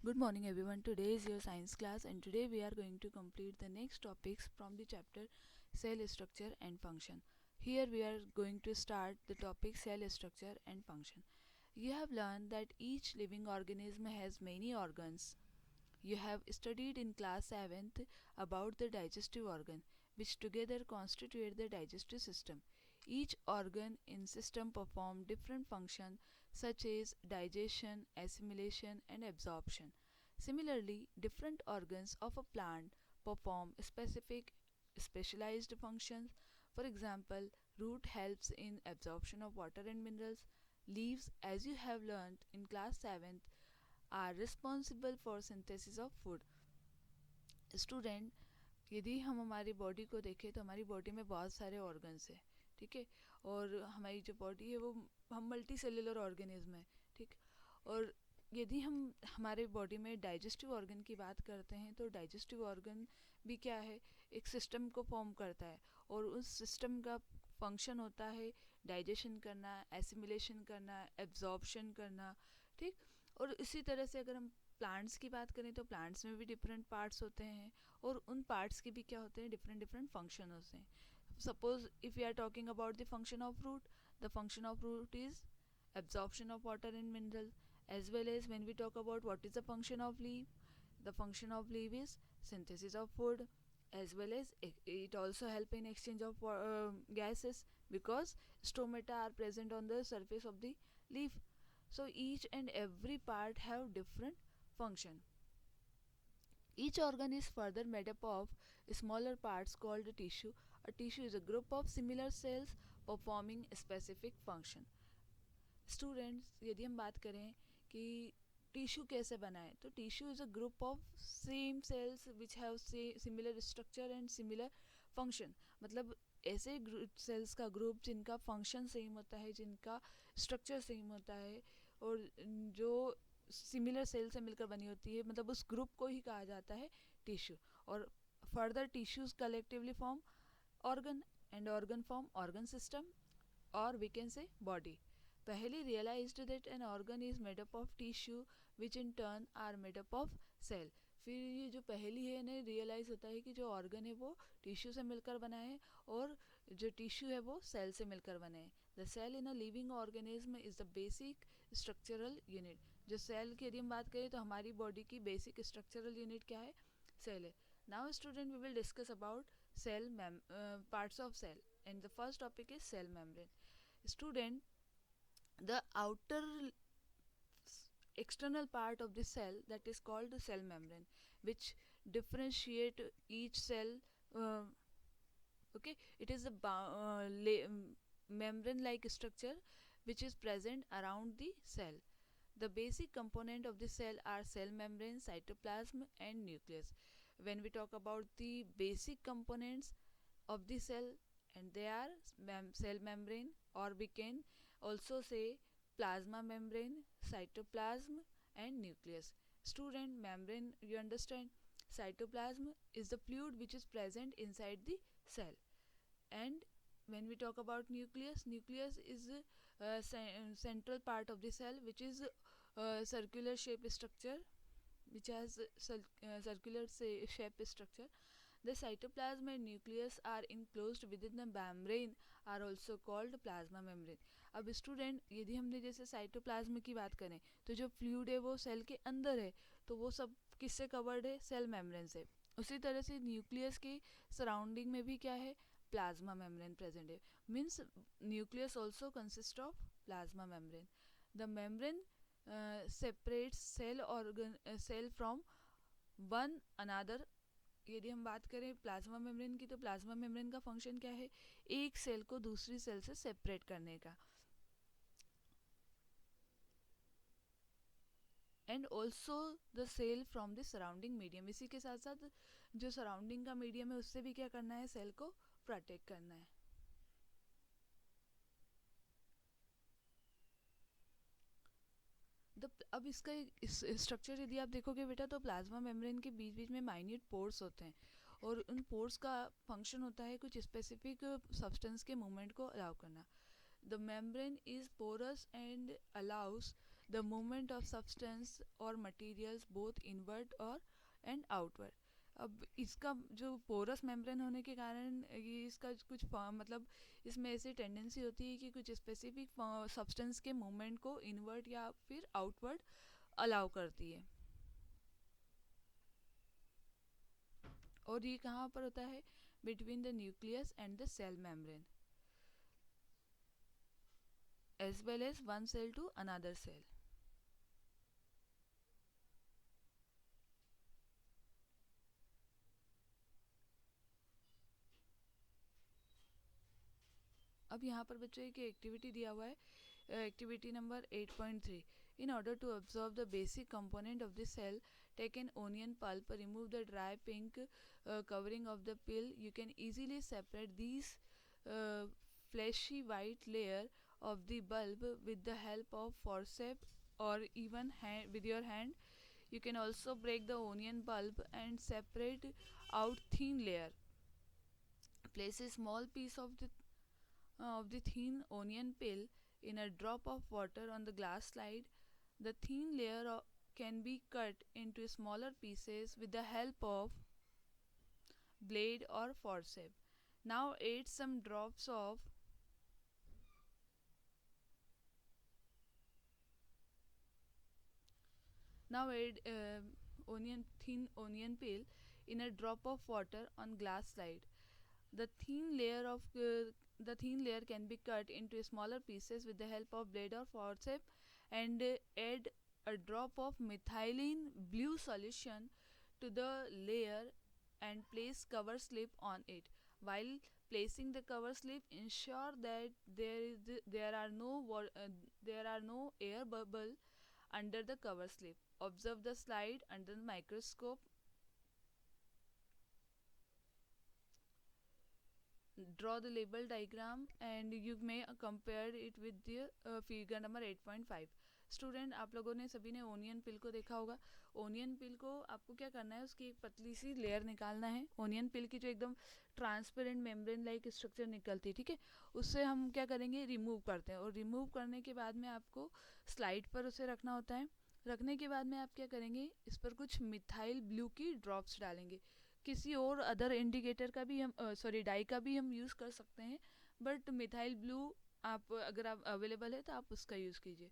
Good morning everyone. Today is your science class and today we are going to complete the next topics from the chapter cell structure and function. Here we are going to start the topic cell structure and function. You have learned that each living organism has many organs. You have studied in class 7th about the digestive organ, which together constitute the digestive system. Each organ in system perform different functions such as digestion, assimilation and absorption. Similarly, different organs of a plant perform specific specialized functions. For example, root helps in absorption of water and minerals. Leaves, as you have learned in class 7th, are responsible for synthesis of food. Student, यदि हम हमारी body को देखें तो हमारी body में बहुत सारे ऑर्गन्स हैं, ठीक है। और हमारी जो बॉडी है वो हम मल्टी सेलुलर ऑर्गेनिज्म है, ठीक। और यदि हम हमारे बॉडी में डाइजेस्टिव ऑर्गन की बात करते हैं तो डाइजेस्टिव ऑर्गन भी क्या है, एक सिस्टम को फॉर्म करता है और उस सिस्टम का फंक्शन होता है डाइजेशन करना, एसिमिलेशन करना, एब्जॉर्प्शन करना, ठीक। और इसी तरह से अगर हम प्लांट्स की बात करें तो प्लांट्स में भी डिफरेंट पार्ट्स होते हैं और उन पार्ट्स के भी क्या होते हैं, डिफरेंट डिफरेंट फंक्शन होते हैं. Suppose if we are talking about the function of root, the function of root is absorption of water and mineral. As well as when we talk about what is the function of leaf, the function of leaf is synthesis of food. As well as it also help in exchange of gases because stomata are present on the surface of the leaf. So each and every part have different function. Each organ is further made up of smaller parts called tissue. A tissue is a group of similar cells performing a specific function. Students, यदि हम बात करें कि tissue कैसे बना है तो tissue is a group of same cells which have similar structure and similar function. मतलब ऐसे सेल्स का ग्रुप जिनका फंक्शन सेम होता है, जिनका स्ट्रक्चर सेम होता है और जो सिमिलर सेल से मिलकर बनी होती है, मतलब उस ग्रुप को ही कहा जाता है टिश्यू. और further tissues collectively form organ and organ form organ system, or we can say body. Paheli realized that an organ is made up of tissue which in turn are made up of cell. फिर ये जो पहली है इन्हें realise होता है कि जो ऑर्गन है वो टिश्यू से मिलकर बना है और जो टिश्यू है वो सेल से मिलकर बना है. The cell in a living organism is the basic structural unit. जो सेल की यदि हम बात करें तो हमारी बॉडी की बेसिक स्ट्रक्चरल यूनिट क्या है, सेल है. Now student we will discuss about parts of cell, and the first topic is cell membrane. Student, the outer external part of the cell that is called the cell membrane, which differentiate each cell. uh, okay, it is a membrane like structure which is present around the cell. The basic component of the cell are cell membrane, cytoplasm and nucleus. When we talk about the basic components of the cell, and they are cell membrane, or we can also say plasma membrane, cytoplasm and nucleus. Student, membrane, you understand, cytoplasm is the fluid which is present inside the cell. And when we talk about nucleus, nucleus is a central part of the cell which is circular shape structure, which has circular shape structure. The cytoplasm and nucleus are enclosed within the membrane are also called plasma membrane. अब student, यदि हमने जैसे cytoplasm की बात करें तो जो fluid है वो सेल के अंदर है, तो वो सब किससे कवर्ड है, सेल मेम्ब्रेन से. उसी तरह से न्यूक्लियस की सराउंडिंग में भी क्या है, प्लाज्मा मेम्ब्रेन प्रेजेंट है. Means nucleus also consist of plasma membrane. The membrane separates cell from one another. यदि हम बात करें प्लाज्मा मेम्ब्रेन की तो प्लाज्मा मेम्ब्रेन का फंक्शन क्या है, एक सेल को दूसरी सेल से सेपरेट करने का. And also the cell from the surrounding medium. इसी के साथ साथ जो सराउंडिंग का मीडियम है उससे भी क्या करना है, सेल को प्रोटेक्ट करना है. अब इसका स्ट्रक्चर यदि आप देखोगे बेटा तो प्लाज्मा मेम्ब्रेन के बीच बीच में माइन्यूट पोर्स होते हैं और उन पोर्स का फंक्शन होता है कुछ स्पेसिफिक सब्सटेंस के मूवमेंट को अलाउ करना. The membrane is porous and allows the movement of substance और मटेरियल्स बोथ इनवर्ड और एंड आउटवर्ड। अब इसका जो पोरस मेम्ब्रेन होने के कारण ये इसका कुछ मतलब इसमें ऐसी टेंडेंसी होती है कि कुछ स्पेसिफिक सब्सटेंस के मूवमेंट को इनवर्ड या फिर आउटवर्ड अलाउ करती है। और ये कहाँ पर होता है? Between the nucleus and the cell membrane as well as one cell to another cell. अब यहाँ पर बच्चों एक एक्टिविटी दिया हुआ है, activity number 8.3। In order to observe the basic component of the cell, take an onion pulp, remove the dry pink covering of the peel. You can easily separate these fleshy white layer of the bulb with the help of forceps or even with your hand. You can also break the onion pulp and separate out thin layer. Place a small piece of the thin onion peel in a drop of water on the glass slide. The thin layer can be cut into smaller pieces with the help of blade or forceps. Now add some drops of thin onion peel in a drop of water on glass slide. The thin layer can be cut into smaller pieces with the help of blade or forceps, and add a drop of methylene blue solution to the layer and place cover slip on it. While placing the cover slip, ensure that there are no air bubble under the cover slip. Observe the slide under the microscope. Draw the label diagram and you may compare it with the figure number 8.5। Student, आप लोगों ने सभी ने onion पिल को देखा होगा। Onion पिल को आपको क्या करना है, उसकी एक पतली सी लेयर निकालना है। ओनियन पिल की जो एकदम ट्रांसपेरेंट मेम्ब्रेन लाइक स्ट्रक्चर निकलती है, ठीक है, उससे हम क्या करेंगे, रिमूव करते हैं। और रिमूव करने के बाद में आपको स्लाइड पर उसे रखना होता है। रखने के बाद में आप क्या करेंगे, इस पर कुछ मिथाइल ब्लू की ड्रॉप्स डालेंगे। किसी और अदर इंडिकेटर का भी हम डाई का भी हम यूज़ कर सकते हैं, बट मिथाइल ब्लू आप अगर आप अवेलेबल है तो आप उसका यूज़ कीजिए।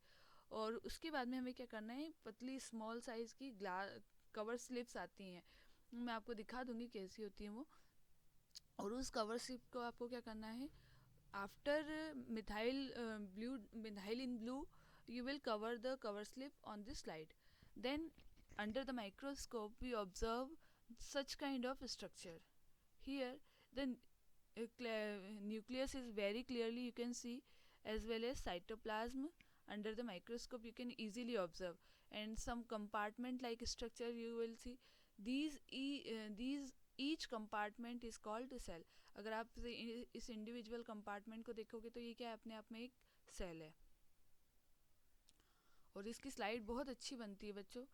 और उसके बाद में हमें क्या करना है, पतली स्मॉल साइज़ की ग्लास कवर स्लिप्स आती हैं, मैं आपको दिखा दूंगी कैसी होती हैं वो। और उस कवर स्लिप को आपको क्या करना है, after methyl in blue you will cover the cover slip on this slide. Then under the microscope we observe such kind of structure. Here the nucleus is very clearly you can see, as well as cytoplasm. Under the microscope you can easily observe, and some compartment like structure you will see. These each compartment is called cell. अगर आप इस individual compartment को देखोगे तो ये क्या है, अपने आप में एक सेल है। और इसकी स्लाइड बहुत अच्छी बनती है बच्चों।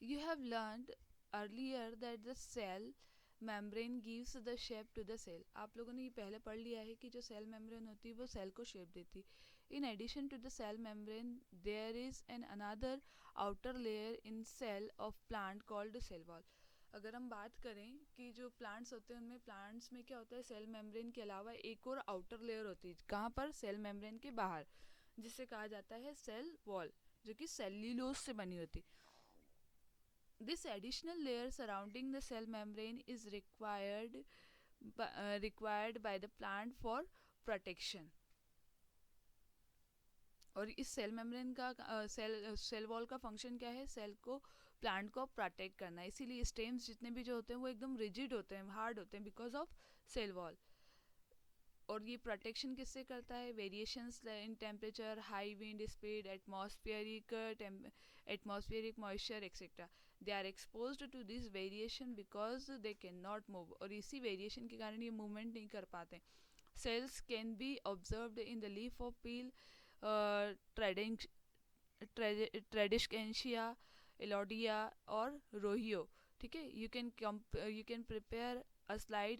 You have learned earlier that the cell membrane gives the shape to the cell. आप लोगों ने ये पहले पढ़ लिया है कि जो सेल मेम्ब्रेन होती है वो सेल को शेप देती है। In addition to the cell membrane, there is another outer layer in cell of plant called cell wall. अगर हम बात करें कि जो प्लांट्स होते हैं उनमें प्लांट्स में क्या होता है, सेल मेम्ब्रेन के अलावा एक और आउटर लेयर होती है। कहाँ पर? सेल मेम्ब्रेन के बाहर, जिसे कहा जाता है सेल वॉल, जो कि सेल्यूलोज से बनी होती। This additional layer surrounding the cell membrane is required by the plant for protection. और इस सेल मेम्ब्रेन का सेल वॉल का फंक्शन क्या है, सेल को प्लांट को प्रोटेक्ट करना है। इसीलिए स्टेम्स जितने भी जो होते हैं वो एकदम रिजिड होते हैं, हार्ड होते हैं, बिकॉज ऑफ सेल वॉल। और ये प्रोटेक्शन किससे करता है, variations in temperature, high wind speed, atmospheric moisture etcetera, they are exposed to this variation because they can not move. और इसी वेरिएशन के कारण ये मूवमेंट नहीं कर पाते। Cells can be observed in the leaf of peel, Tradescantia, Elodea और Rhoeo. ठीक है, you can prepare a slide